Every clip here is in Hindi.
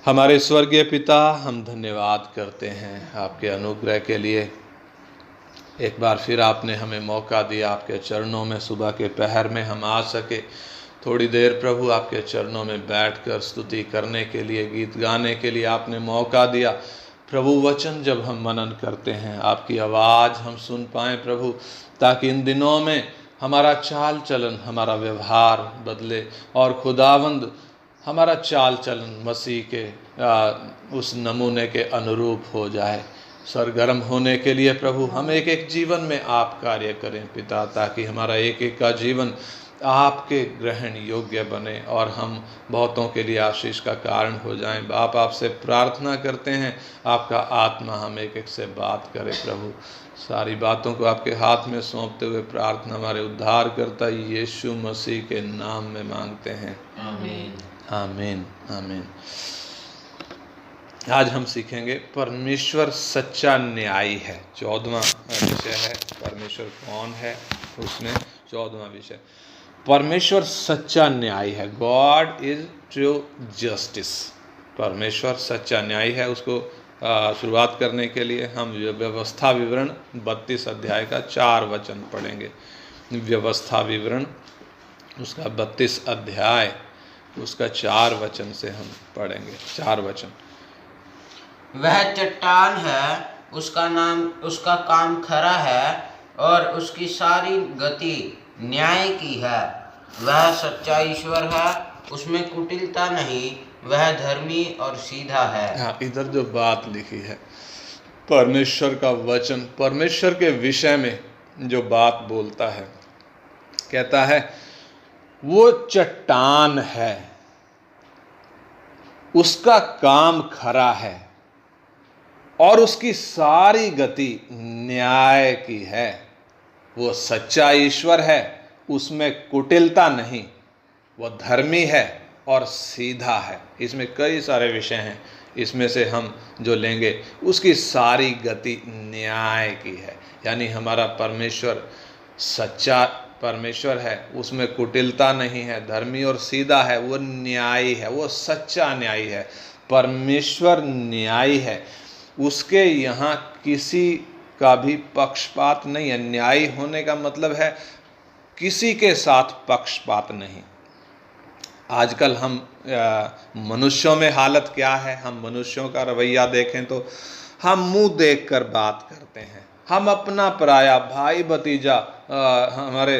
हमारे स्वर्गीय पिता, हम धन्यवाद करते हैं आपके अनुग्रह के लिए। एक बार फिर आपने हमें मौका दिया आपके चरणों में सुबह के पहर में हम आ सके। थोड़ी देर प्रभु आपके चरणों में बैठकर स्तुति करने के लिए, गीत गाने के लिए आपने मौका दिया। प्रभु वचन जब हम मनन करते हैं, आपकी आवाज़ हम सुन पाएँ प्रभु, ताकि इन दिनों में हमारा चाल चलन, हमारा व्यवहार बदले और खुदावंद हमारा चाल चलन मसीह के उस नमूने के अनुरूप हो जाए। सरगर्म होने के लिए प्रभु हम एक एक जीवन में आप कार्य करें पिता, ताकि हमारा एक एक का जीवन आपके ग्रहण योग्य बने और हम बहुतों के लिए आशीष का कारण हो जाएं। बाप आपसे प्रार्थना करते हैं, आपका आत्मा हम एक एक से बात करे प्रभु। सारी बातों को आपके हाथ में सौंपते हुए प्रार्थना हमारे उद्धार करता यीशु मसीह के नाम में मांगते हैं, आमीन आमीन आमीन। आज हम सीखेंगे परमेश्वर सच्चा न्यायी है। 14वां विषय है परमेश्वर कौन है, उसमें 14वां विषय परमेश्वर सच्चा न्यायी है। God is true justice. परमेश्वर सच्चा न्यायी है। उसको शुरुआत करने के लिए हम व्यवस्था विवरण 32 अध्याय का 4 वचन पढ़ेंगे। व्यवस्था विवरण उसका 32 अध्याय उसका 4 वचन से हम पढ़ेंगे। 4 वचन। वह चट्टान है, उसका काम खरा है और उसकी सारी गति न्याय की है। वह सच्चा ईश्वर है, उसमें कुटिलता नहीं, वह धर्मी और सीधा है। हाँ, इधर जो बात लिखी है परमेश्वर का वचन, परमेश्वर के विषय में जो बात बोलता है, कहता है वो चट्टान है, उसका काम खरा है और उसकी सारी गति न्याय की है। वो सच्चा ईश्वर है, उसमें कुटिलता नहीं, वह धर्मी है और सीधा है। इसमें कई सारे विषय हैं, इसमें से हम जो लेंगे उसकी सारी गति न्याय की है। यानी हमारा परमेश्वर सच्चा परमेश्वर है, उसमें कुटिलता नहीं है, धर्मी और सीधा है, वो न्यायी है, वो सच्चा न्यायी है। परमेश्वर न्यायी है, उसके यहाँ किसी का भी पक्षपात नहीं है। न्यायी होने का मतलब है किसी के साथ पक्षपात नहीं। आजकल हम मनुष्यों में हालत क्या है, हम मनुष्यों का रवैया देखें तो हम मुंह देखकर बात करते हैं। हम अपना पराया भाई भतीजा हमारे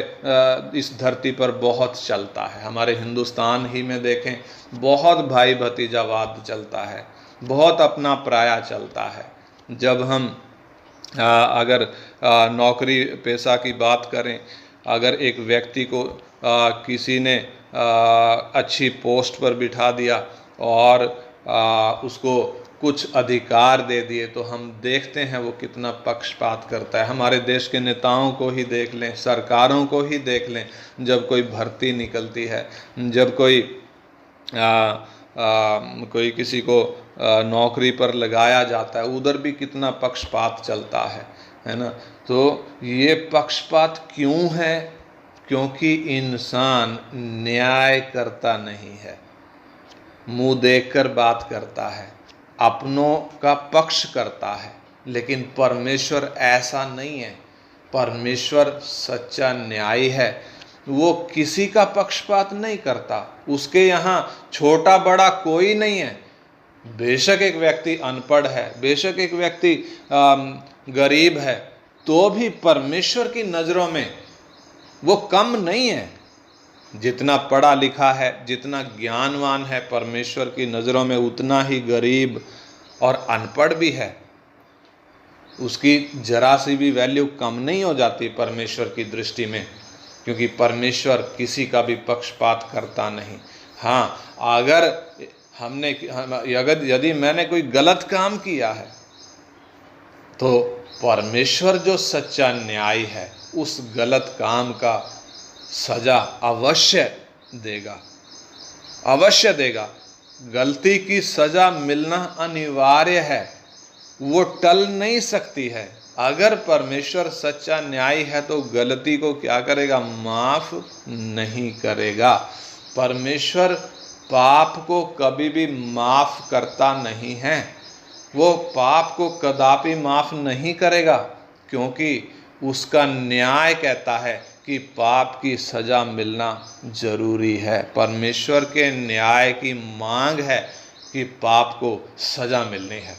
इस धरती पर बहुत चलता है। हमारे हिंदुस्तान ही में देखें, बहुत भाई भतीजावाद चलता है, बहुत अपना पराया चलता है। जब हम अगर नौकरी पेशा की बात करें, अगर एक व्यक्ति को किसी ने अच्छी पोस्ट पर बिठा दिया और उसको कुछ अधिकार दे दिए, तो हम देखते हैं वो कितना पक्षपात करता है। हमारे देश के नेताओं को ही देख लें, सरकारों को ही देख लें, जब कोई भर्ती निकलती है, जब कोई किसी को नौकरी पर लगाया जाता है, उधर भी कितना पक्षपात चलता है ना। तो ये पक्षपात क्यों है? क्योंकि इंसान न्याय करता नहीं है, मुंह देखकर बात करता है, अपनों का पक्ष करता है। लेकिन परमेश्वर ऐसा नहीं है। परमेश्वर सच्चा न्यायी है, वो किसी का पक्षपात नहीं करता। उसके यहाँ छोटा बड़ा कोई नहीं है। बेशक एक व्यक्ति अनपढ़ है, बेशक एक व्यक्ति गरीब है, तो भी परमेश्वर की नज़रों में वो कम नहीं है। जितना पढ़ा लिखा है, जितना ज्ञानवान है, परमेश्वर की नज़रों में उतना ही गरीब और अनपढ़ भी है। उसकी जरा सी भी वैल्यू कम नहीं हो जाती परमेश्वर की दृष्टि में, क्योंकि परमेश्वर किसी का भी पक्षपात करता नहीं। हाँ, यदि मैंने कोई गलत काम किया है, तो परमेश्वर जो सच्चा न्यायी है, उस गलत काम का सजा अवश्य देगा, अवश्य देगा। गलती की सजा मिलना अनिवार्य है, वो टल नहीं सकती है। अगर परमेश्वर सच्चा न्यायी है तो गलती को क्या करेगा? माफ नहीं करेगा। परमेश्वर पाप को कभी भी माफ करता नहीं है। वो पाप को कदापि माफ नहीं करेगा, क्योंकि उसका न्याय कहता है कि पाप की सजा मिलना जरूरी है। परमेश्वर के न्याय की मांग है कि पाप को सजा मिलनी है,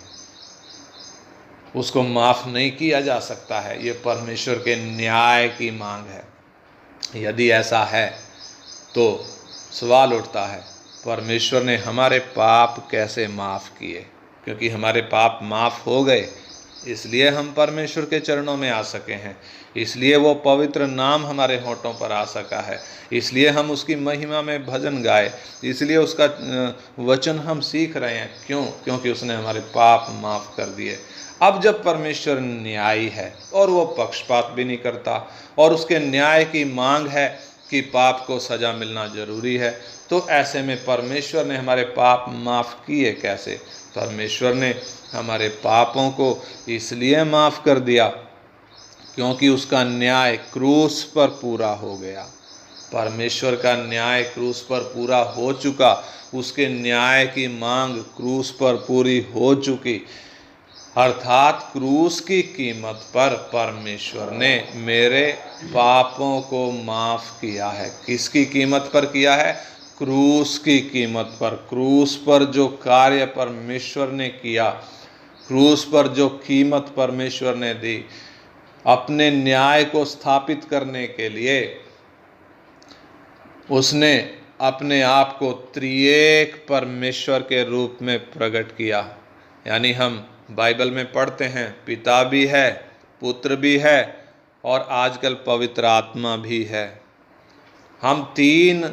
उसको माफ नहीं किया जा सकता है। ये परमेश्वर के न्याय की मांग है। यदि ऐसा है तो सवाल उठता है, परमेश्वर ने हमारे पाप कैसे माफ किए? क्योंकि हमारे पाप माफ हो गए, इसलिए हम परमेश्वर के चरणों में आ सके हैं, इसलिए वो पवित्र नाम हमारे होठों पर आ सका है, इसलिए हम उसकी महिमा में भजन गाए, इसलिए उसका वचन हम सीख रहे हैं। क्यों? क्योंकि उसने हमारे पाप माफ कर दिए। अब जब परमेश्वर न्यायी है और वो पक्षपात भी नहीं करता और उसके न्याय की मांग है कि पाप को सजा मिलना जरूरी है, तो ऐसे में परमेश्वर ने हमारे पाप माफ किए कैसे? परमेश्वर ने हमारे पापों को इसलिए माफ कर दिया क्योंकि उसका न्याय क्रूस पर पूरा हो गया। परमेश्वर का न्याय क्रूस पर पूरा हो चुका, उसके न्याय की मांग क्रूस पर पूरी हो चुकी, अर्थात क्रूस की कीमत पर परमेश्वर ने मेरे पापों को माफ किया है। किसकी कीमत पर किया है? क्रूस की कीमत पर। क्रूस पर जो कार्य परमेश्वर ने किया, क्रूस पर जो कीमत परमेश्वर ने दी, अपने न्याय को स्थापित करने के लिए उसने अपने आप को त्रिएक परमेश्वर के रूप में प्रकट किया। यानी हम बाइबल में पढ़ते हैं, पिता भी है, पुत्र भी है और आजकल पवित्र आत्मा भी है। हम तीन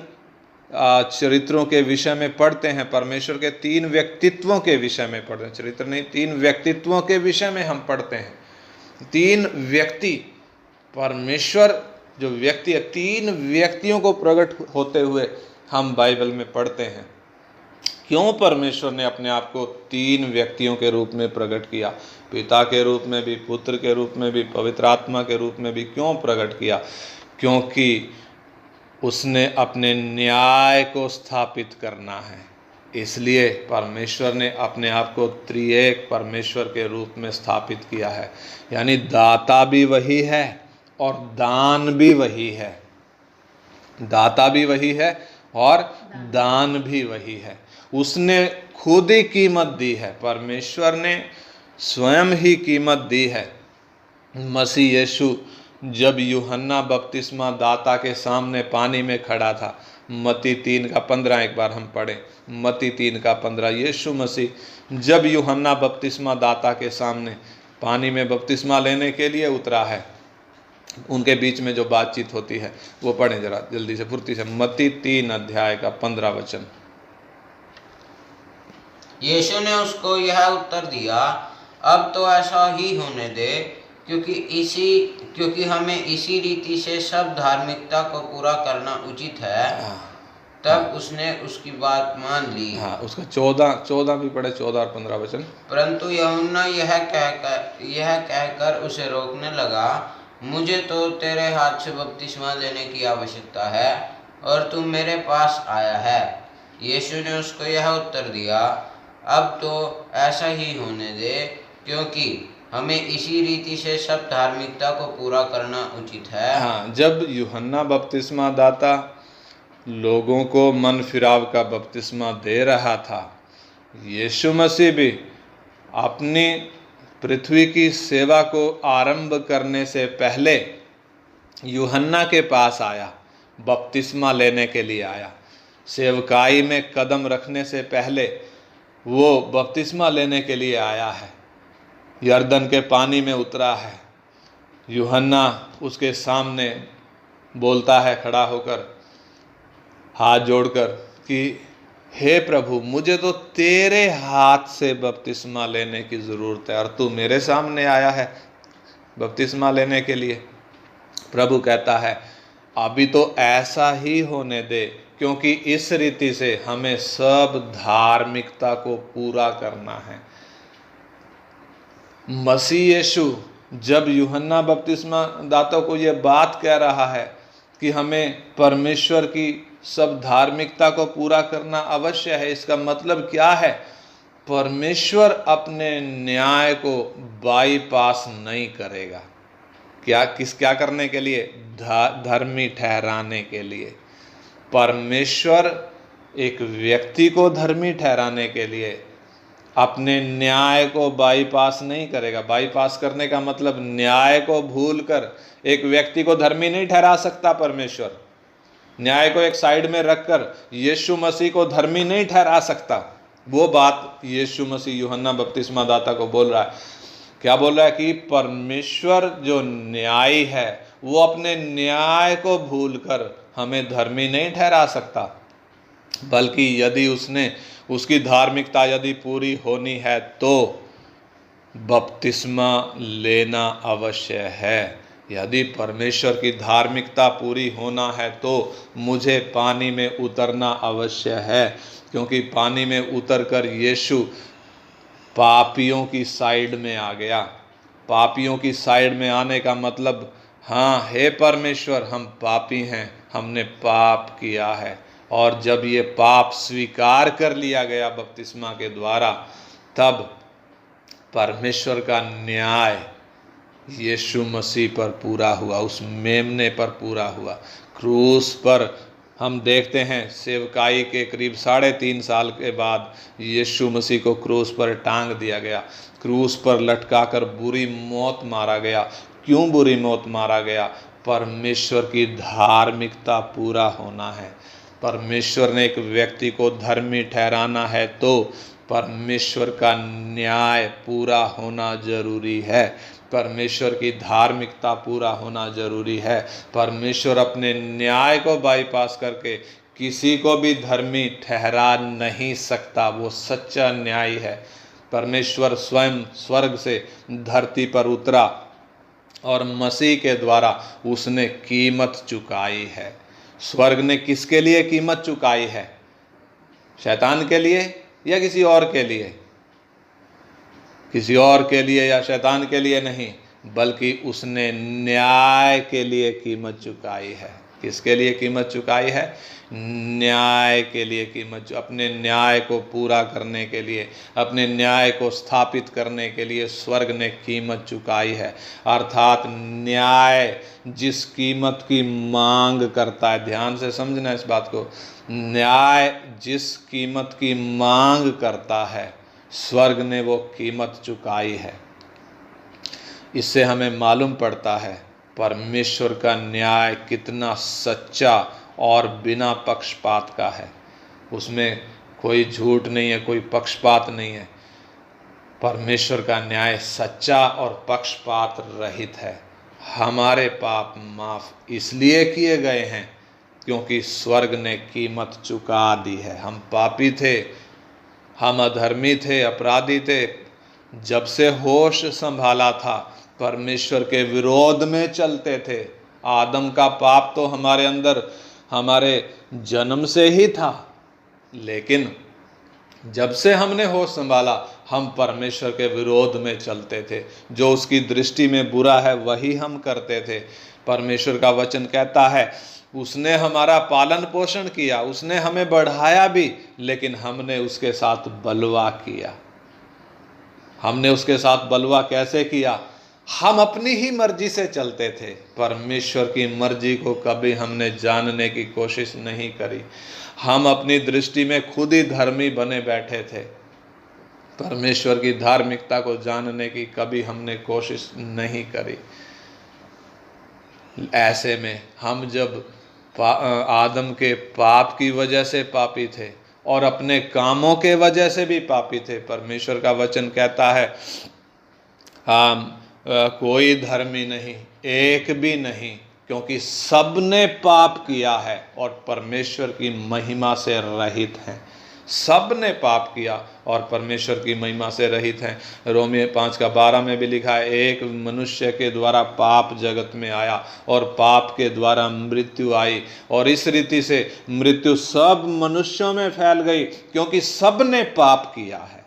चरित्रों के विषय में पढ़ते हैं, परमेश्वर के तीन व्यक्तित्वों के विषय में पढ़ते हैं, चरित्र नहीं, तीन व्यक्तित्वों के विषय में हम पढ़ते हैं। तीन व्यक्ति, परमेश्वर जो व्यक्ति है, तीन व्यक्तियों को प्रकट होते हुए हम बाइबल में पढ़ते हैं। क्यों परमेश्वर ने अपने आप को तीन व्यक्तियों के रूप में प्रकट किया? पिता के रूप में भी, पुत्र के रूप में भी, पवित्र आत्मा के रूप में भी क्यों प्रकट किया? क्योंकि उसने अपने न्याय को स्थापित करना है। इसलिए परमेश्वर ने अपने आप को त्रिएक परमेश्वर के रूप में स्थापित किया है। यानी दाता भी वही है और दान भी वही है। दाता भी वही है और दान भी वही है। उसने खुद ही कीमत दी है, परमेश्वर ने स्वयं ही कीमत दी है। मसीह यीशु जब यूहन्ना बपतिस्मा दाता के सामने पानी में खड़ा था, मत्ती 3:15 एक बार हम पढ़ें, मत्ती 3:15, यीशु मसीह जब यूहन्ना बपतिस्मा दाता के सामने पानी में बपतिस्मा लेने के लिए उतरा है, उनके बीच में जो बातचीत होती है वो पढ़ें जरा जल्दी से, फुर्ती से। मत्ती 3:15। यीशु ने उसको यह उत्तर दिया, अब तो ऐसा ही होने दे, क्योंकि हमें इसी रीति से सब धार्मिकता को पूरा करना उचित है। तब उसने उसकी बात मान ली। हाँ, उसका 14 भी पढ़े, 14 और 15 वचन। परंतु यूहन्ना यह कहकर उसे रोकने लगा, मुझे तो तेरे हाथ से बपतिस्मा लेने की आवश्यकता है और तू मेरे पास आया है। यीशु ने उसको यह उत्तर दिया, अब तो ऐसा ही होने दे, क्योंकि हमें इसी रीति से सब धार्मिकता को पूरा करना उचित है। हाँ, जब यूहन्ना बपतिस्मा दाता लोगों को मन फिराव का बपतिस्मा दे रहा था, यीशु मसीह भी अपनी पृथ्वी की सेवा को आरंभ करने से पहले यूहन्ना के पास आया, बपतिस्मा लेने के लिए आया। सेवकाई में कदम रखने से पहले वो बपतिस्मा लेने के लिए आया है, यरदन के पानी में उतरा है। यूहन्ना उसके सामने बोलता है खड़ा होकर, हाथ जोड़कर कि हे प्रभु, मुझे तो तेरे हाथ से बपतिस्मा लेने की ज़रूरत है और तू मेरे सामने आया है बपतिस्मा लेने के लिए। प्रभु कहता है, अभी तो ऐसा ही होने दे, क्योंकि इस रीति से हमें सब धार्मिकता को पूरा करना है। मसीह यीशु जब यूहन्ना बपतिस्मा दाता को ये बात कह रहा है कि हमें परमेश्वर की सब धार्मिकता को पूरा करना अवश्य है। इसका मतलब क्या है? परमेश्वर अपने न्याय को बाईपास नहीं करेगा। क्या करने के लिए? धर्मी ठहराने के लिए। परमेश्वर एक व्यक्ति को धर्मी ठहराने के लिए अपने न्याय को बाईपास नहीं करेगा। बाईपास करने का मतलब न्याय को भूलकर एक व्यक्ति को धर्मी नहीं ठहरा सकता परमेश्वर। न्याय को एक साइड में रखकर यीशु मसीह को धर्मी नहीं ठहरा सकता। वो बात यीशु मसीह यूहन्ना बपतिस्मा दाता को बोल रहा है। क्या बोल रहा है? कि परमेश्वर जो न्यायी है वो अपने न्याय को भूलकर हमें धर्मी नहीं ठहरा सकता, बल्कि यदि उसकी धार्मिकता यदि पूरी होनी है तो बपतिस्मा लेना अवश्य है। यदि परमेश्वर की धार्मिकता पूरी होना है तो मुझे पानी में उतरना अवश्य है, क्योंकि पानी में उतरकर यीशु पापियों की साइड में आ गया। पापियों की साइड में आने का मतलब, हाँ हे परमेश्वर, हम पापी हैं, हमने पाप किया है। और जब ये पाप स्वीकार कर लिया गया बपतिस्मा के द्वारा, तब परमेश्वर का न्याय यीशु मसीह पर पूरा हुआ, उस मेमने पर पूरा हुआ। क्रूस पर हम देखते हैं सेवकाई के करीब 3.5 साल के बाद यीशु मसीह को क्रूस पर टांग दिया गया। क्रूस पर लटकाकर बुरी मौत मारा गया। क्यों बुरी मौत मारा गया? परमेश्वर की धार्मिकता पूरा होना है। परमेश्वर ने एक व्यक्ति को धर्मी ठहराना है तो परमेश्वर का न्याय पूरा होना जरूरी है। परमेश्वर की धार्मिकता पूरा होना जरूरी है। परमेश्वर अपने न्याय को बाईपास करके किसी को भी धर्मी ठहरा नहीं सकता। वो सच्चा न्याय है। परमेश्वर स्वयं स्वर्ग से धरती पर उतरा और मसीह के द्वारा उसने कीमत चुकाई है। स्वर्ग ने किसके लिए कीमत चुकाई है? शैतान के लिए या किसी और के लिए? किसी और के लिए या शैतान के लिए नहीं, बल्कि उसने न्याय के लिए कीमत चुकाई है। किसके लिए कीमत चुकाई है? न्याय के लिए कीमत। अपने न्याय को पूरा करने के लिए, अपने न्याय को स्थापित करने के लिए स्वर्ग ने कीमत चुकाई है। अर्थात न्याय जिस कीमत की मांग करता है, ध्यान से समझना इस बात को, न्याय जिस कीमत की मांग करता है, स्वर्ग ने वो कीमत चुकाई है। इससे हमें मालूम पड़ता है परमेश्वर का न्याय कितना सच्चा और बिना पक्षपात का है। उसमें कोई झूठ नहीं है, कोई पक्षपात नहीं है। परमेश्वर का न्याय सच्चा और पक्षपात रहित है। हमारे पाप माफ इसलिए किए गए हैं क्योंकि स्वर्ग ने कीमत चुका दी है। हम पापी थे, हम अधर्मी थे, अपराधी थे। जब से होश संभाला था परमेश्वर के विरोध में चलते थे। आदम का पाप तो हमारे अंदर हमारे जन्म से ही था, लेकिन जब से हमने होश संभाला हम परमेश्वर के विरोध में चलते थे। जो उसकी दृष्टि में बुरा है वही हम करते थे। परमेश्वर का वचन कहता है उसने हमारा पालन पोषण किया, उसने हमें बढ़ाया भी, लेकिन हमने उसके साथ बलवा किया। हमने उसके साथ बलवा कैसे किया? हम अपनी ही मर्जी से चलते थे। परमेश्वर की मर्जी को कभी हमने जानने की कोशिश नहीं करी। हम अपनी दृष्टि में खुद ही धर्मी बने बैठे थे। परमेश्वर की धार्मिकता को जानने की कभी हमने कोशिश नहीं करी। ऐसे में हम जब आदम के पाप की वजह से पापी थे और अपने कामों के वजह से भी पापी थे, परमेश्वर का वचन कहता है कोई धर्मी नहीं, एक भी नहीं, क्योंकि सबने पाप किया है और परमेश्वर की महिमा से रहित हैं। सब ने पाप किया और परमेश्वर की महिमा से रहित हैं। रोमियो 5:12 में भी लिखा है, एक मनुष्य के द्वारा पाप जगत में आया और पाप के द्वारा मृत्यु आई, और इस रीति से मृत्यु सब मनुष्यों में फैल गई क्योंकि सब ने पाप किया है।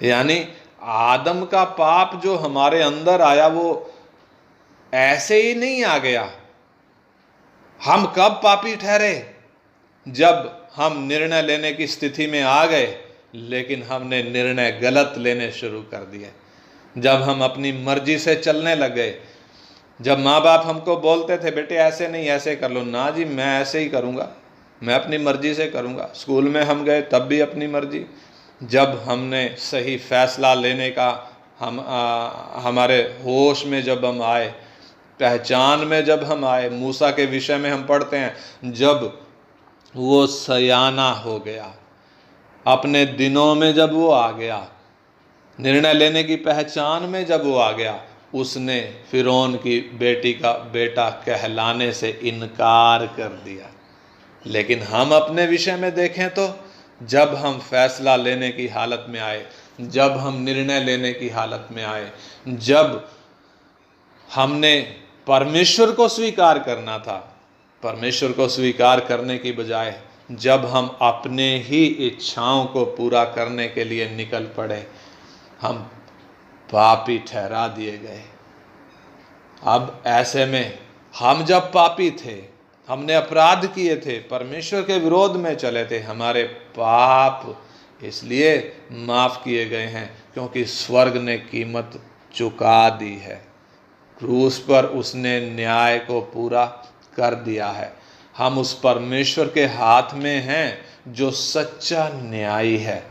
यानी आदम का पाप जो हमारे अंदर आया वो ऐसे ही नहीं आ गया। हम कब पापी ठहरे? जब हम निर्णय लेने की स्थिति में आ गए, लेकिन हमने निर्णय गलत लेने शुरू कर दिए। जब हम अपनी मर्जी से चलने लग गए, जब माँ बाप हमको बोलते थे बेटे ऐसे नहीं ऐसे कर लो, ना जी मैं ऐसे ही करूँगा, मैं अपनी मर्जी से करूँगा। स्कूल में हम गए तब भी अपनी मर्जी। जब हमने सही फैसला लेने का हमारे होश में जब हम आए, पहचान में जब हम आए, मूसा के विषय में हम पढ़ते हैं, जब वो सयाना हो गया, अपने दिनों में जब वो आ गया, निर्णय लेने की पहचान में जब वो आ गया, उसने फिरौन की बेटी का बेटा कहलाने से इनकार कर दिया। लेकिन हम अपने विषय में देखें तो जब हम फैसला लेने की हालत में आए, जब हम निर्णय लेने की हालत में आए, जब हमने परमेश्वर को स्वीकार करना था, परमेश्वर को स्वीकार करने की बजाय जब हम अपने ही इच्छाओं को पूरा करने के लिए निकल पड़े, हम पापी ठहरा दिए गए। अब ऐसे में हम जब पापी थे, हमने अपराध किए थे, परमेश्वर के विरोध में चले थे, हमारे पाप इसलिए माफ किए गए हैं क्योंकि स्वर्ग ने कीमत चुका दी है। क्रूस पर उसने न्याय को पूरा कर दिया है। हम उस परमेश्वर के हाथ में हैं जो सच्चा न्यायी है,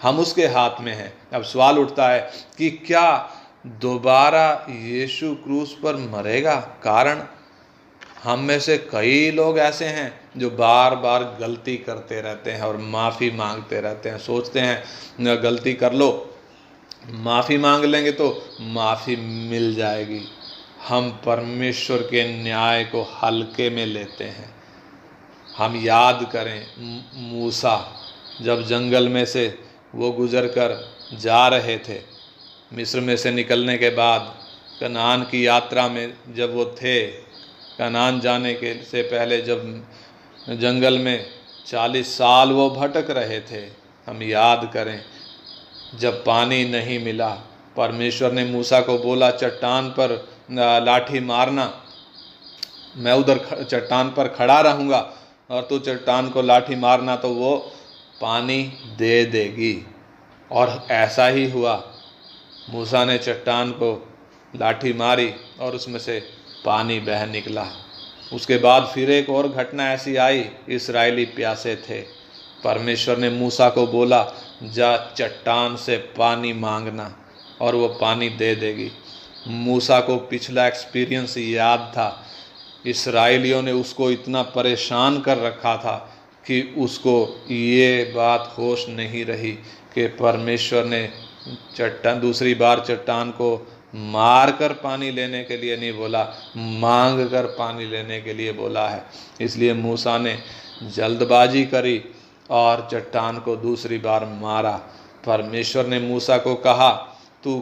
हम उसके हाथ में हैं। अब सवाल उठता है कि क्या दोबारा यीशु क्रूस पर मरेगा? कारण हम में से कई लोग ऐसे हैं जो बार बार गलती करते रहते हैं और माफ़ी मांगते रहते हैं। सोचते हैं गलती कर लो, माफ़ी मांग लेंगे तो माफ़ी मिल जाएगी। हम परमेश्वर के न्याय को हल्के में लेते हैं। हम याद करें मूसा जब जंगल में से वो गुजर कर जा रहे थे, मिस्र में से निकलने के बाद कनान की यात्रा में जब वो थे, कनान जाने के से पहले जब जंगल में 40 साल वो भटक रहे थे, हम याद करें जब पानी नहीं मिला, परमेश्वर ने मूसा को बोला चट्टान पर लाठी मारना, मैं उधर चट्टान पर खड़ा रहूँगा और तू चट्टान को लाठी मारना तो वो पानी दे देगी। और ऐसा ही हुआ, मूसा ने चट्टान को लाठी मारी और उसमें से पानी बह निकला। उसके बाद फिर एक और घटना ऐसी आई, इस्राएली प्यासे थे, परमेश्वर ने मूसा को बोला जा चट्टान से पानी मांगना और वो पानी दे देगी। मूसा को पिछला एक्सपीरियंस याद था, इस्राएलियों ने उसको इतना परेशान कर रखा था कि उसको ये बात होश नहीं रही कि परमेश्वर ने दूसरी बार चट्टान को मार कर पानी लेने के लिए नहीं बोला, मांग कर पानी लेने के लिए बोला है। इसलिए मूसा ने जल्दबाजी करी और चट्टान को दूसरी बार मारा। परमेश्वर ने मूसा को कहा तू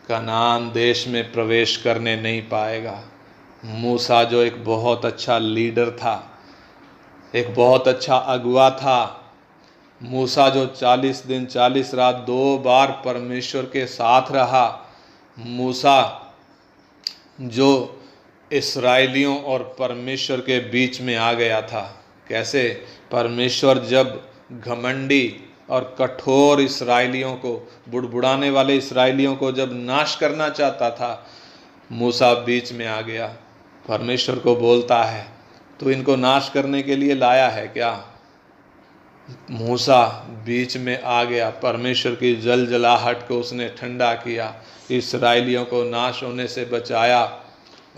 कनान देश में प्रवेश करने नहीं पाएगा। मूसा जो एक बहुत अच्छा लीडर था, एक बहुत अच्छा अगुआ था, मूसा जो 40 दिन 40 रात 2 बार परमेश्वर के साथ रहा, मूसा जो इस्राएलियों और परमेश्वर के बीच में आ गया था। कैसे? परमेश्वर जब घमंडी और कठोर इस्राएलियों को, बुड़बुड़ाने वाले इस्राएलियों को जब नाश करना चाहता था, मूसा बीच में आ गया। परमेश्वर को बोलता है तो इनको नाश करने के लिए लाया है क्या? मूसा बीच में आ गया, परमेश्वर की जलजलाहट को उसने ठंडा किया, इस्राएलियों को नाश होने से बचाया।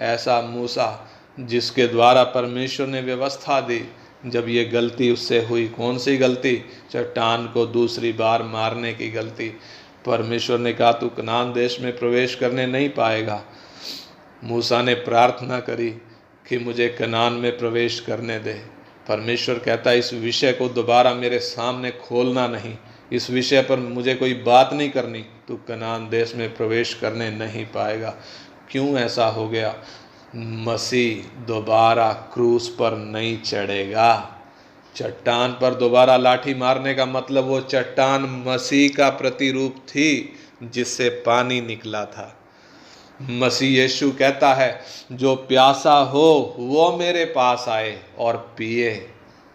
ऐसा मूसा जिसके द्वारा परमेश्वर ने व्यवस्था दी। जब ये गलती उससे हुई, कौन सी गलती? चट्टान को दूसरी बार मारने की गलती। परमेश्वर ने कहा तू कनान देश में प्रवेश करने नहीं पाएगा। मूसा ने प्रार्थना करी कि मुझे कनान में प्रवेश करने दे। परमेश्वर कहता है इस विषय को दोबारा मेरे सामने खोलना नहीं, इस विषय पर मुझे कोई बात नहीं करनी, तू कनान देश में प्रवेश करने नहीं पाएगा। क्यों ऐसा हो गया? मसीह दोबारा क्रूस पर नहीं चढ़ेगा। चट्टान पर दोबारा लाठी मारने का मतलब वो चट्टान मसीह का प्रतिरूप थी जिससे पानी निकला था। मसीह यीशु कहता है, जो प्यासा हो वो मेरे पास आए और पिए।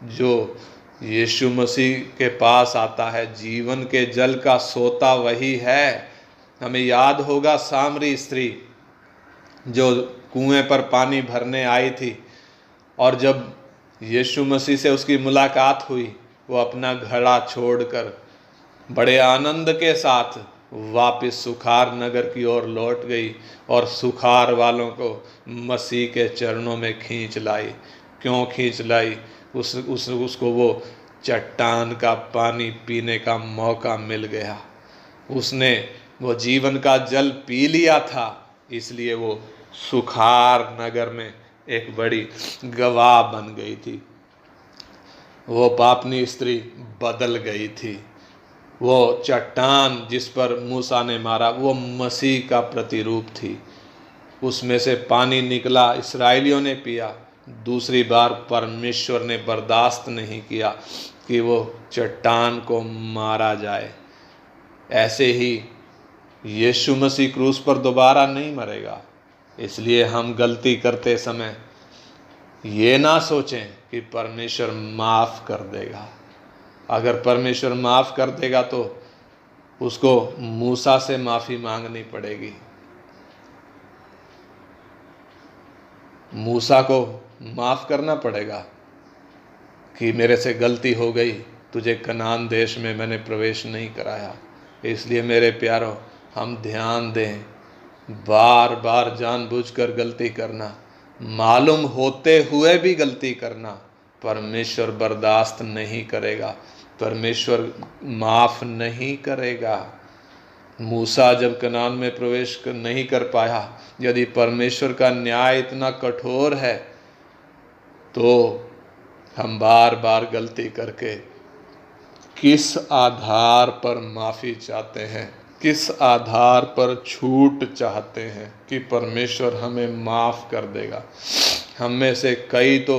जो यीशु मसीह के पास आता है, जीवन के जल का सोता वही है। हमें याद होगा सामरी स्त्री जो कुएं पर पानी भरने आई थी, और जब यीशु मसीह से उसकी मुलाकात हुई, वो अपना घड़ा छोड़कर बड़े आनंद के साथ वापस सुखार नगर की ओर लौट गई और सुखार वालों को मसीह के चरणों में खींच लाई। क्यों खींच लाई? उसको वो चट्टान का पानी पीने का मौका मिल गया। उसने वो जीवन का जल पी लिया था, इसलिए वो सुखार नगर में एक बड़ी गवाह बन गई थी। वो पापनी स्त्री बदल गई थी। वो चट्टान जिस पर मूसा ने मारा, वो मसीह का प्रतिरूप थी। उसमें से पानी निकला, इस्राएलियों ने पिया। दूसरी बार परमेश्वर ने बर्दाश्त नहीं किया कि वो चट्टान को मारा जाए। ऐसे ही यीशु मसीह क्रूस पर दोबारा नहीं मरेगा। इसलिए हम गलती करते समय ये ना सोचें कि परमेश्वर माफ़ कर देगा। अगर परमेश्वर माफ़ कर देगा तो उसको मूसा से माफ़ी मांगनी पड़ेगी। मूसा को माफ़ करना पड़ेगा कि मेरे से गलती हो गई, तुझे कनान देश में मैंने प्रवेश नहीं कराया। इसलिए मेरे प्यारों, हम ध्यान दें, बार बार जानबूझकर गलती करना, मालूम होते हुए भी गलती करना, परमेश्वर बर्दाश्त नहीं करेगा, परमेश्वर माफ़ नहीं करेगा। मूसा जब कनान में प्रवेश नहीं कर पाया, यदि परमेश्वर का न्याय इतना कठोर है, तो हम बार बार गलती करके किस आधार पर माफ़ी चाहते हैं, किस आधार पर छूट चाहते हैं कि परमेश्वर हमें माफ़ कर देगा। हम में से कई तो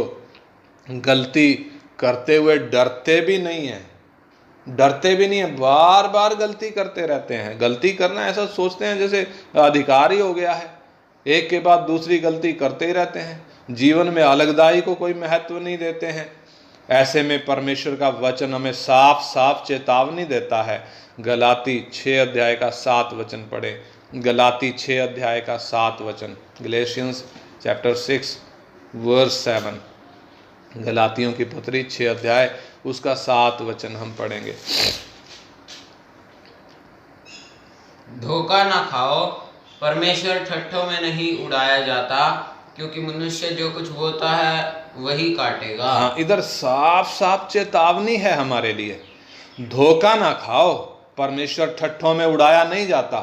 गलती करते हुए डरते भी नहीं हैं, बार बार गलती करते रहते हैं। गलती करना ऐसा सोचते हैं जैसे अधिकार ही हो गया है, एक के बाद दूसरी गलती करते ही रहते हैं। जीवन में अलगदाई को कोई महत्व नहीं देते हैं। ऐसे में परमेश्वर का वचन हमें साफ साफ चेतावनी देता है। गलाती 6 अध्याय का 7 वचन पढ़े। गलाती 6 अध्याय का 7 वचन, गलेशियंस चैप्टर 6 वर्स 7। गलातियों की पत्री 6 अध्याय उसका 7 वचन हम पढ़ेंगे। धोखा ना खाओ, परमेश्वर ठट्ठों में नहीं उड़ाया जाता, क्योंकि मनुष्य जो कुछ बोता है वही काटेगा। हाँ, इधर साफ साफ चेतावनी है हमारे लिए। धोखा ना खाओ, परमेश्वर ठट्ठों में उड़ाया नहीं जाता,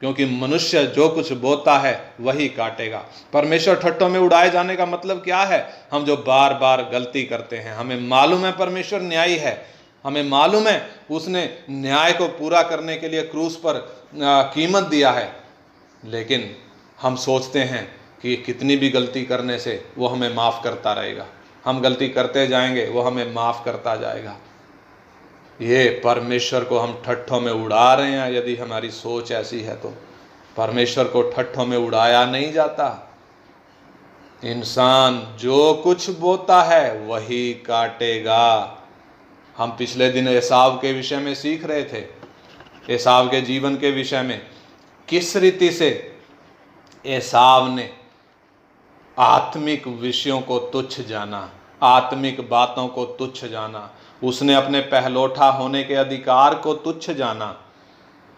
क्योंकि मनुष्य जो कुछ बोता है वही काटेगा। परमेश्वर ठट्ठों में उड़ाए जाने का मतलब क्या है? हम जो बार बार गलती करते हैं, हमें मालूम है परमेश्वर न्यायी है, हमें मालूम है उसने न्याय को पूरा करने के लिए क्रूस पर कीमत दिया है, लेकिन हम सोचते हैं कि कितनी भी गलती करने से वो हमें माफ़ करता रहेगा। हम गलती करते जाएंगे, वो हमें माफ़ करता जाएगा। ये परमेश्वर को हम ठट्ठों में उड़ा रहे हैं। यदि हमारी सोच ऐसी है तो परमेश्वर को ठट्ठों में उड़ाया नहीं जाता। इंसान जो कुछ बोता है वही काटेगा। हम पिछले दिन एसाव के विषय में सीख रहे थे, एसाव के जीवन के विषय में, किस रीति से एसाव ने आत्मिक विषयों को तुच्छ जाना, आत्मिक बातों को तुच्छ जाना। उसने अपने पहलौठा होने के अधिकार को तुच्छ जाना।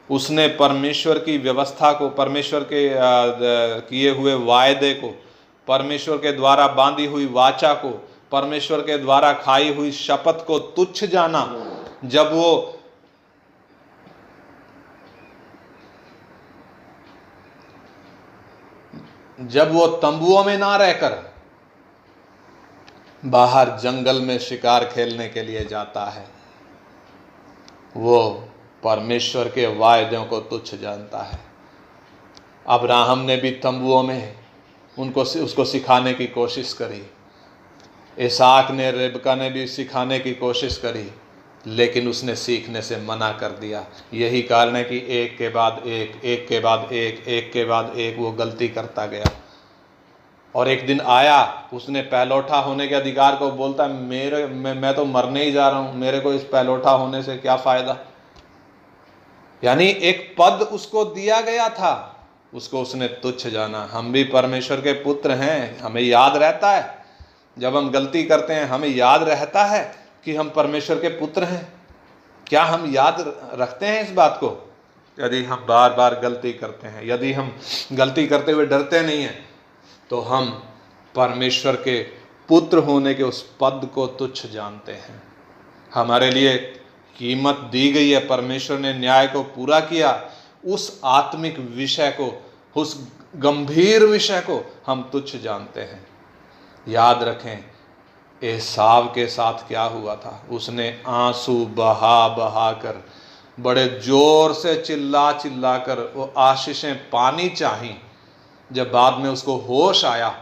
उसने परमेश्वर की व्यवस्था को, परमेश्वर के किए हुए वायदे को, परमेश्वर के द्वारा बांधी हुई वाचा को, परमेश्वर के द्वारा खाई हुई शपथ को तुच्छ जाना। जब वो तंबुओं में ना रहकर बाहर जंगल में शिकार खेलने के लिए जाता है, वो परमेश्वर के वायदों को तुच्छ जानता है। अब्राहम ने भी तंबुओं में उसको सिखाने की कोशिश करी। इसहाक ने, रिबका ने भी सिखाने की कोशिश करी, लेकिन उसने सीखने से मना कर दिया। यही कारण है कि एक के बाद एक, एक के बाद एक, एक के बाद एक वो गलती करता गया। और एक दिन आया, उसने पहलौठा होने के अधिकार को बोलता है मैं तो मरने ही जा रहा हूं, मेरे को इस पहलौठा होने से क्या फायदा। यानी एक पद उसको दिया गया था, उसको उसने तुच्छ जाना। हम भी परमेश्वर के पुत्र हैं, हमें याद रहता है जब हम गलती करते हैं, हमें याद रहता है कि हम परमेश्वर के पुत्र हैं। क्या हम याद रखते हैं इस बात को? यदि हम बार बार गलती करते हैं, यदि हम गलती करते हुए डरते नहीं हैं, तो हम परमेश्वर के पुत्र होने के उस पद को तुच्छ जानते हैं। हमारे लिए कीमत दी गई है, परमेश्वर ने न्याय को पूरा किया, उस आत्मिक विषय को, उस गंभीर विषय को हम तुच्छ जानते हैं। याद रखें, एसाव के साथ क्या हुआ था। उसने आंसू बहा बहा कर, बड़े जोर से चिल्ला चिल्ला कर वो आशीषें पानी चाही। जब बाद में उसको होश आया,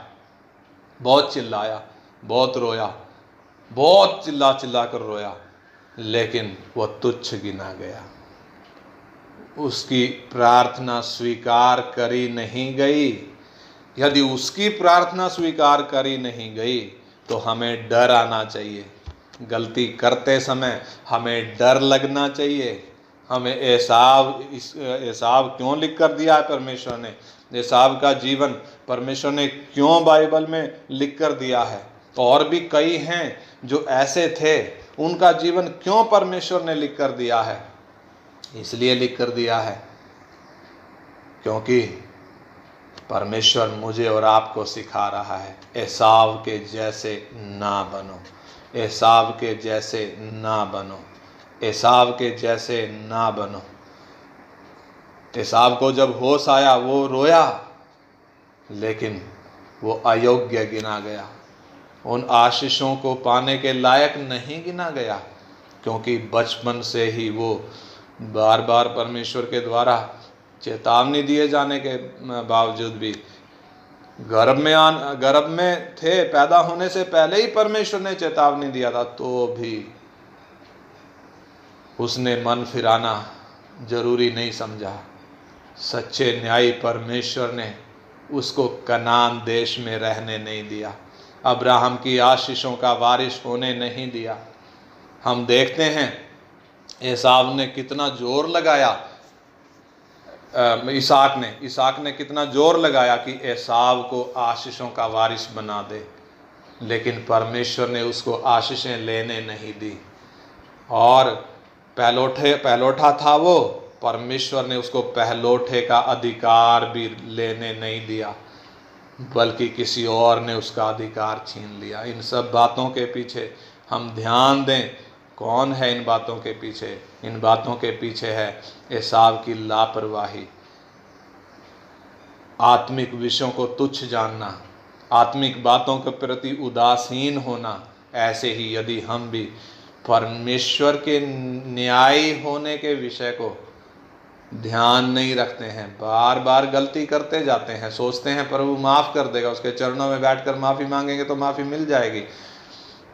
बहुत चिल्लाया, बहुत रोया, बहुत चिल्ला चिल्ला कर रोया, लेकिन वह तुच्छ गिना गया। उसकी प्रार्थना स्वीकार करी नहीं गई। यदि उसकी प्रार्थना स्वीकार करी नहीं गई तो हमें डर आना चाहिए। गलती करते समय हमें डर लगना चाहिए। हमें एसाव क्यों लिख कर दिया है परमेश्वर ने, एसाव का जीवन परमेश्वर ने क्यों बाइबल में लिख कर दिया है। और भी कई हैं जो ऐसे थे, उनका जीवन क्यों परमेश्वर ने लिख कर दिया है। इसलिए लिख कर दिया है क्योंकि परमेश्वर मुझे और आपको सिखा रहा है, एसाव के जैसे ना बनो, एसाव के जैसे ना बनो, एसाव के जैसे ना बनो। एसाव को जब होश आया वो रोया, लेकिन वो अयोग्य गिना गया, उन आशीषों को पाने के लायक नहीं गिना गया, क्योंकि बचपन से ही वो बार बार परमेश्वर के द्वारा चेतावनी दिए जाने के बावजूद भी गर्भ में थे, पैदा होने से पहले ही परमेश्वर ने चेतावनी दिया था, तो भी उसने मन फिराना जरूरी नहीं समझा। सच्चे न्यायी परमेश्वर ने उसको कनान देश में रहने नहीं दिया, अब्राहम की आशीषों का वारिस होने नहीं दिया। हम देखते हैं एसाव ने कितना जोर लगाया, इसहाक ने कितना जोर लगाया कि एसाव को आशीषों का वारिस बना दे, लेकिन परमेश्वर ने उसको आशीषें लेने नहीं दी। और पहलोठा था वो, परमेश्वर ने उसको पहलोठे का अधिकार भी लेने नहीं दिया, बल्कि किसी और ने उसका अधिकार छीन लिया। इन सब बातों के पीछे हम ध्यान दें, कौन है इन बातों के पीछे? इन बातों के पीछे है एसाव की लापरवाही, आत्मिक विषयों को तुच्छ जानना, आत्मिक बातों के प्रति उदासीन होना। ऐसे ही यदि हम भी परमेश्वर के न्यायी होने के विषय को ध्यान नहीं रखते हैं, बार बार गलती करते जाते हैं, सोचते हैं प्रभु माफ़ कर देगा, उसके चरणों में बैठकर माफ़ी मांगेंगे तो माफ़ी मिल जाएगी।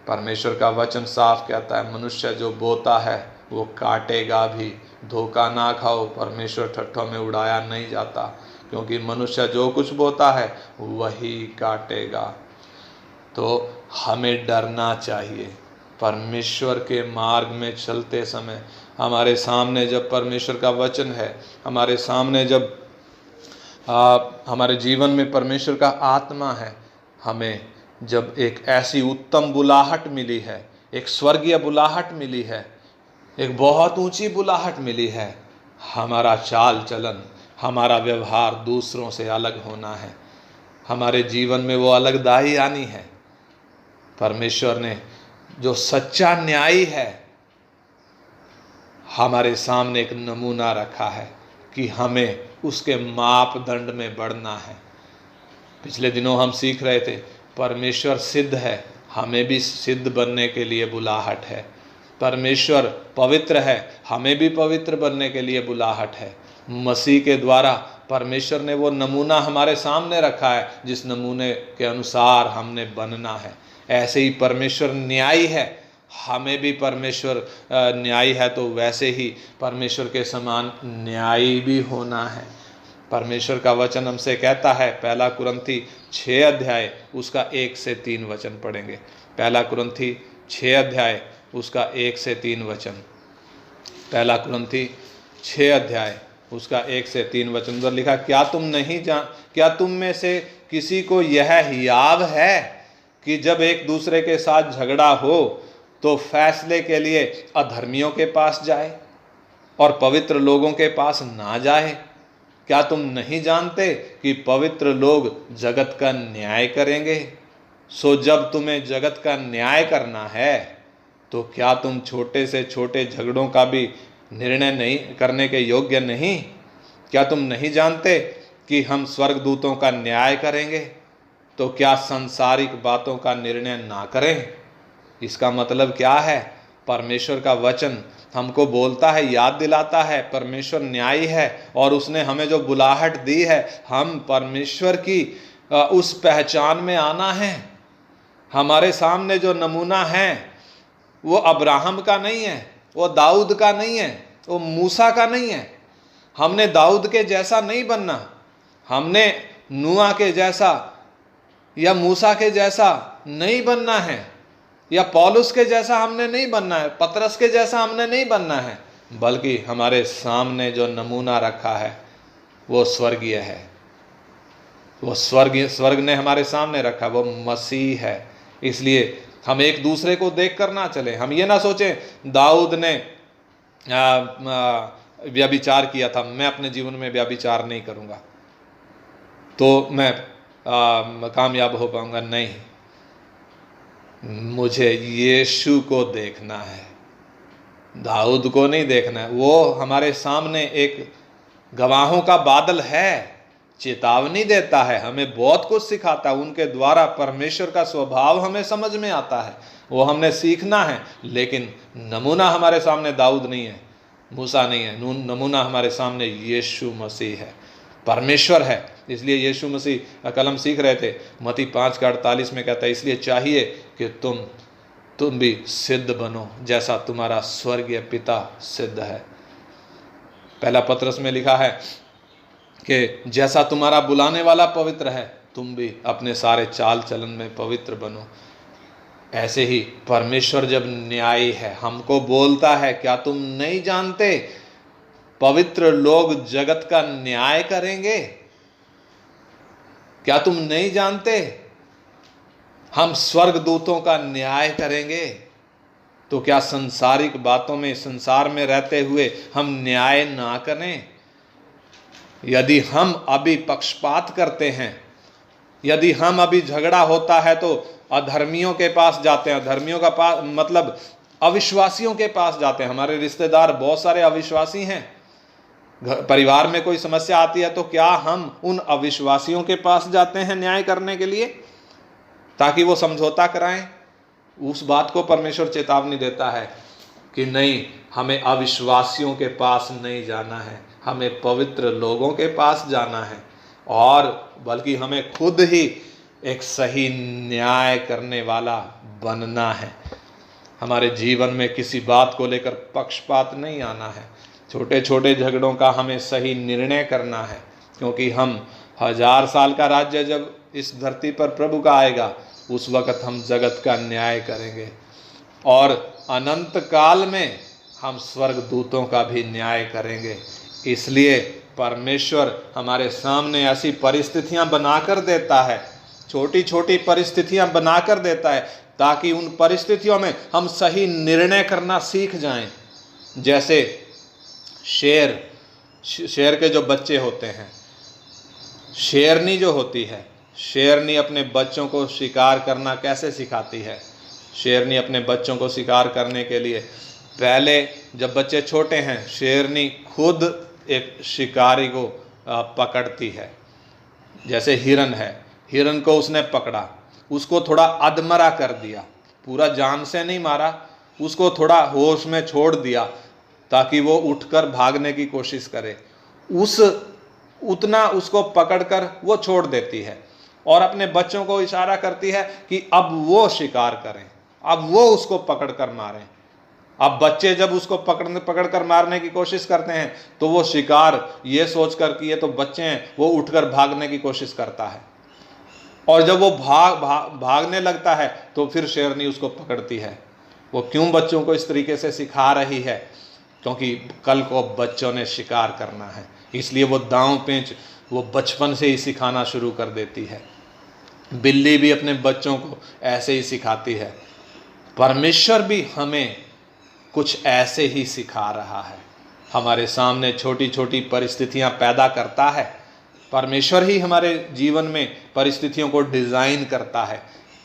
परमेश्वर का वचन साफ कहता है, मनुष्य जो बोता है वो काटेगा भी। धोखा ना खाओ, परमेश्वर ठट्ठों में उड़ाया नहीं जाता, क्योंकि मनुष्य जो कुछ बोता है वही काटेगा। तो हमें डरना चाहिए। परमेश्वर के मार्ग में चलते समय हमारे सामने जब परमेश्वर का वचन है, हमारे सामने जब हमारे जीवन में परमेश्वर का आत्मा है, हमें जब एक ऐसी उत्तम बुलाहट मिली है, एक स्वर्गीय बुलाहट मिली है, एक बहुत ऊंची बुलाहट मिली है, हमारा चाल चलन, हमारा व्यवहार दूसरों से अलग होना है, हमारे जीवन में वो अलगदाई आनी है। परमेश्वर ने जो सच्चा न्यायी है हमारे सामने एक नमूना रखा है कि हमें उसके मापदंड में बढ़ना है। पिछले दिनों हम सीख रहे थे, परमेश्वर सिद्ध है, हमें भी सिद्ध बनने के लिए बुलाहट है। परमेश्वर पवित्र है, हमें भी पवित्र बनने के लिए बुलाहट है। मसीह के द्वारा परमेश्वर ने वो नमूना हमारे सामने रखा है, जिस नमूने के अनुसार हमने बनना है। ऐसे ही परमेश्वर न्यायी है, हमें भी परमेश्वर न्यायी है, तो वैसे ही परमेश्वर के समान न्यायी भी होना है। परमेश्वर का वचन हमसे कहता है, पहला कुरिन्थी 6 अध्याय उसका 1 से 3 वचन पढ़ेंगे। पहला कुरिन्थी 6 अध्याय उसका 1 से 3 वचन। पहला कुरिन्थी 6 अध्याय उसका 1 से 3 वचन पर लिखा, क्या तुम में से किसी को यह याद है कि जब एक दूसरे के साथ झगड़ा हो तो फैसले के लिए अधर्मियों के पास जाए और पवित्र लोगों के पास ना जाए? क्या तुम नहीं जानते कि पवित्र लोग जगत का न्याय करेंगे? सो जब तुम्हें जगत का न्याय करना है तो क्या तुम छोटे से छोटे झगड़ों का भी निर्णय नहीं करने के योग्य नहीं? क्या तुम नहीं जानते कि हम स्वर्गदूतों का न्याय करेंगे, तो क्या सांसारिक बातों का निर्णय ना करें? इसका मतलब क्या है? परमेश्वर का वचन हमको बोलता है, याद दिलाता है, परमेश्वर न्यायी है और उसने हमें जो बुलाहट दी है, हम परमेश्वर की उस पहचान में आना है। हमारे सामने जो नमूना है वो अब्राहम का नहीं है, वो दाऊद का नहीं है, वो मूसा का नहीं है। हमने दाऊद के जैसा नहीं बनना, हमने नूह के जैसा या मूसा के जैसा नहीं बनना है, या पौलुस के जैसा हमने नहीं बनना है, पतरस के जैसा हमने नहीं बनना है, बल्कि हमारे सामने जो नमूना रखा है वो स्वर्गीय है। वो स्वर्ग ने हमारे सामने रखा, वो मसीह है। इसलिए हम एक दूसरे को देख कर ना चले। हम ये ना सोचें दाऊद ने व्यभिचार किया था, मैं अपने जीवन में व्यभिचार नहीं करूँगा तो मैं कामयाब हो पाऊँगा। नहीं, मुझे यीशु को देखना है, दाऊद को नहीं देखना है। वो हमारे सामने एक गवाहों का बादल है, चेतावनी देता है, हमें बहुत कुछ सिखाता है। उनके द्वारा परमेश्वर का स्वभाव हमें समझ में आता है, वो हमने सीखना है। लेकिन नमूना हमारे सामने दाऊद नहीं है, मूसा नहीं है, नमूना हमारे सामने यीशु मसीह है, परमेश्वर है। इसलिए यीशु मसीह कलम सीख रहे थे, मत्ती 5:48 में कहता है, इसलिए चाहिए कि तुम भी सिद्ध बनो जैसा तुम्हारा स्वर्गीय पिता सिद्ध है। पहला पतरस में लिखा है कि जैसा तुम्हारा बुलाने वाला पवित्र है, तुम भी अपने सारे चाल चलन में पवित्र बनो। ऐसे ही परमेश्वर जब न्यायी है, हमको बोलता है, क्या तुम नहीं जानते पवित्र लोग जगत का न्याय करेंगे? क्या तुम नहीं जानते हम स्वर्गदूतों का न्याय करेंगे? तो क्या संसारिक बातों में, संसार में रहते हुए हम न्याय ना करें? यदि हम अभी पक्षपात करते हैं, यदि हम अभी झगड़ा होता है तो अधर्मियों के पास जाते हैं, अधर्मियों का पास मतलब अविश्वासियों के पास जाते हैं। हमारे रिश्तेदार बहुत सारे अविश्वासी हैं, परिवार में कोई समस्या आती है तो क्या हम उन अविश्वासियों के पास जाते हैं न्याय करने के लिए ताकि वो समझौता कराएं? उस बात को परमेश्वर चेतावनी देता है कि नहीं, हमें अविश्वासियों के पास नहीं जाना है, हमें पवित्र लोगों के पास जाना है, और बल्कि हमें खुद ही एक सही न्याय करने वाला बनना है। हमारे जीवन में किसी बात को लेकर पक्षपात नहीं आना है। छोटे छोटे झगड़ों का हमें सही निर्णय करना है, क्योंकि हम 1000 साल का राज्य जब इस धरती पर प्रभु का आएगा, उस वक़्त हम जगत का न्याय करेंगे और अनंत काल में हम स्वर्गदूतों का भी न्याय करेंगे। इसलिए परमेश्वर हमारे सामने ऐसी परिस्थितियां बनाकर देता है, छोटी छोटी परिस्थितियां बनाकर देता है, ताकि उन परिस्थितियों में हम सही निर्णय करना सीख जाएं। जैसे शेर के जो बच्चे होते हैं, शेरनी जो होती है, शेरनी अपने बच्चों को शिकार करना कैसे सिखाती है? शेरनी अपने बच्चों को शिकार करने के लिए पहले जब बच्चे छोटे हैं, शेरनी खुद एक शिकारी को पकड़ती है। जैसे हिरन है, हिरन को उसने पकड़ा, उसको थोड़ा अधमरा कर दिया, पूरा जान से नहीं मारा, उसको थोड़ा होश में छोड़ दिया ताकि वो उठकर भागने की कोशिश करे। उतना उसको पकड़कर वो छोड़ देती है और अपने बच्चों को इशारा करती है कि अब वो शिकार करें, अब वो उसको पकड़ कर मारें। अब बच्चे जब उसको पकड़ कर मारने की कोशिश करते हैं तो वो शिकार ये सोचकर कि ये तो बच्चे हैं, वो उठकर भागने की कोशिश करता है, और जब वो भागने लगता है तो फिर शेरनी उसको पकड़ती है। वो क्यों बच्चों को इस तरीके से सिखा रही है? क्योंकि कल को बच्चों ने शिकार करना है, इसलिए वो दांव पेंच वो बचपन से ही सिखाना शुरू कर देती है। बिल्ली भी अपने बच्चों को ऐसे ही सिखाती है। परमेश्वर भी हमें कुछ ऐसे ही सिखा रहा है। हमारे सामने छोटी छोटी परिस्थितियां पैदा करता है। परमेश्वर ही हमारे जीवन में परिस्थितियों को डिज़ाइन करता है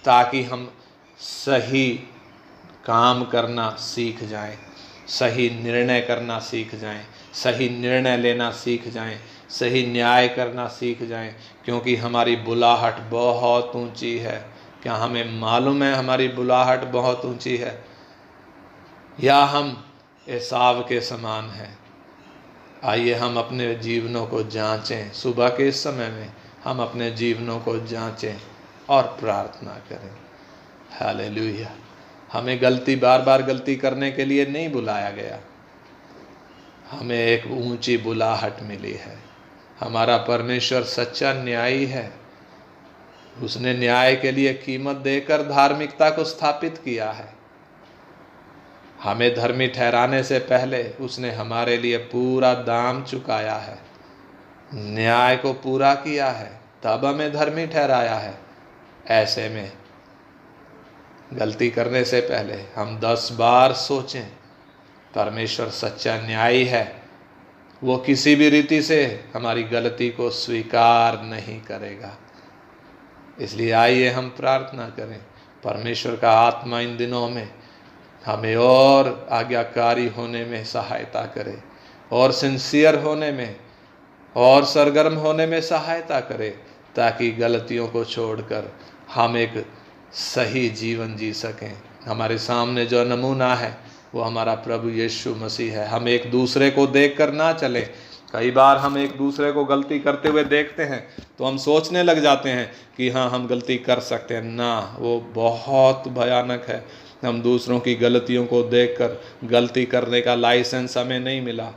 ताकि हम सही काम करना सीख जाएं, सही निर्णय करना सीख जाएं, सही निर्णय लेना सीख जाएं, सही न्याय करना सीख जाएं, क्योंकि हमारी बुलाहट बहुत ऊंची है। क्या हमें मालूम है हमारी बुलाहट बहुत ऊंची है? या हम एसाव के समान हैं? आइए हम अपने जीवनों को जांचें। सुबह के इस समय में हम अपने जीवनों को जांचें और प्रार्थना करें। हालेलुया। हमें बार बार गलती करने के लिए नहीं बुलाया गया, हमें एक ऊंची बुलाहट मिली है। हमारा परमेश्वर सच्चा न्यायी है। उसने न्याय के लिए कीमत देकर धार्मिकता को स्थापित किया है। हमें धर्मी ठहराने से पहले उसने हमारे लिए पूरा दाम चुकाया है, न्याय को पूरा किया है, तब हमें धर्मी ठहराया है। ऐसे में गलती करने से पहले हम 10 बार सोचें। परमेश्वर सच्चा न्यायी है, वो किसी भी रीति से हमारी गलती को स्वीकार नहीं करेगा। इसलिए आइए हम प्रार्थना करें, परमेश्वर का आत्मा इन दिनों में हमें और आज्ञाकारी होने में सहायता करे, और सिंसियर होने में और सरगर्म होने में सहायता करे, ताकि गलतियों को छोड़कर हम एक सही जीवन जी सकें। हमारे सामने जो नमूना है वो हमारा प्रभु यीशु मसीह है। हम एक दूसरे को देखकर ना चलें। कई बार हम एक दूसरे को गलती करते हुए देखते हैं तो हम सोचने लग जाते हैं कि हाँ हम गलती कर सकते हैं। ना, वो बहुत भयानक है। हम दूसरों की गलतियों को देखकर गलती करने का लाइसेंस हमें नहीं मिला।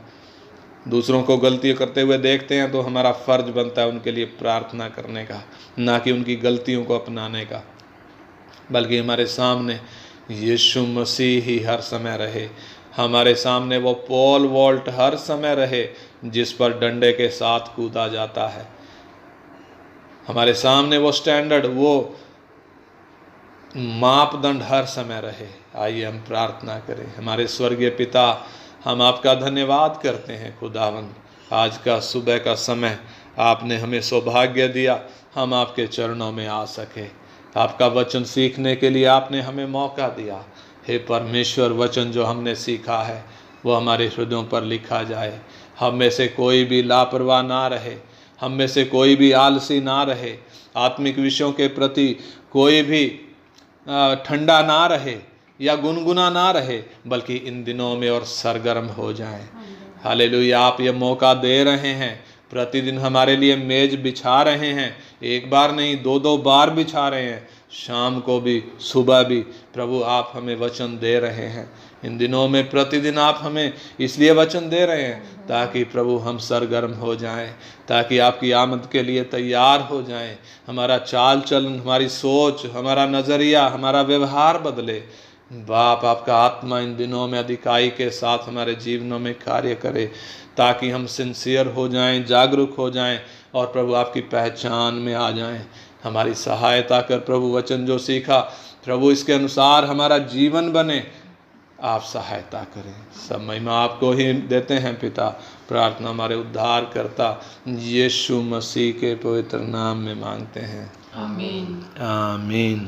दूसरों को गलती करते हुए देखते हैं तो हमारा फ़र्ज बनता है उनके लिए प्रार्थना करने का, ना कि उनकी गलतियों को अपनाने का। बल्कि हमारे सामने यीशु मसीह ही हर समय रहे, हमारे सामने वो पोल वॉल्ट हर समय रहे जिस पर डंडे के साथ कूदा जाता है। हमारे सामने वो स्टैंडर्ड, वो मापदंड हर समय रहे। आइए हम प्रार्थना करें। हमारे स्वर्गीय पिता, हम आपका धन्यवाद करते हैं खुदावंद, आज का सुबह का समय आपने हमें सौभाग्य दिया हम आपके चरणों में आ सके। आपका वचन सीखने के लिए आपने हमें मौका दिया। हे परमेश्वर, वचन जो हमने सीखा है वो हमारे हृदयों पर लिखा जाए। हम में से कोई भी लापरवाह ना रहे, हम में से कोई भी आलसी ना रहे, आत्मिक विषयों के प्रति कोई भी ठंडा ना रहे या गुनगुना ना रहे, बल्कि इन दिनों में और सरगर्म हो जाएं। हालेलुया। आप ये मौका दे रहे हैं, प्रतिदिन हमारे लिए मेज बिछा रहे हैं। एक बार नहीं, 2-2 बार बिछा रहे हैं, शाम को भी सुबह भी। प्रभु आप हमें वचन दे रहे हैं इन दिनों में, प्रतिदिन आप हमें इसलिए वचन दे रहे हैं ताकि प्रभु हम सरगर्म हो जाएं, ताकि आपकी आमद के लिए तैयार हो जाएं। हमारा चाल चलन, हमारी सोच, हमारा नज़रिया, हमारा व्यवहार बदले। बाप, आपका आत्मा इन दिनों में अधिकाई के साथ हमारे जीवनों में कार्य करे, ताकि हम सिंसियर हो जाएं, जागरूक हो जाएं और प्रभु आपकी पहचान में आ जाएं। हमारी सहायता कर प्रभु, वचन जो सीखा प्रभु इसके अनुसार हमारा जीवन बने। आप सहायता करें। सब महिमा आपको ही देते हैं पिता। प्रार्थना हमारे उद्धार करता यीशु मसीह के पवित्र नाम में मांगते हैं। आमीन। आमीन।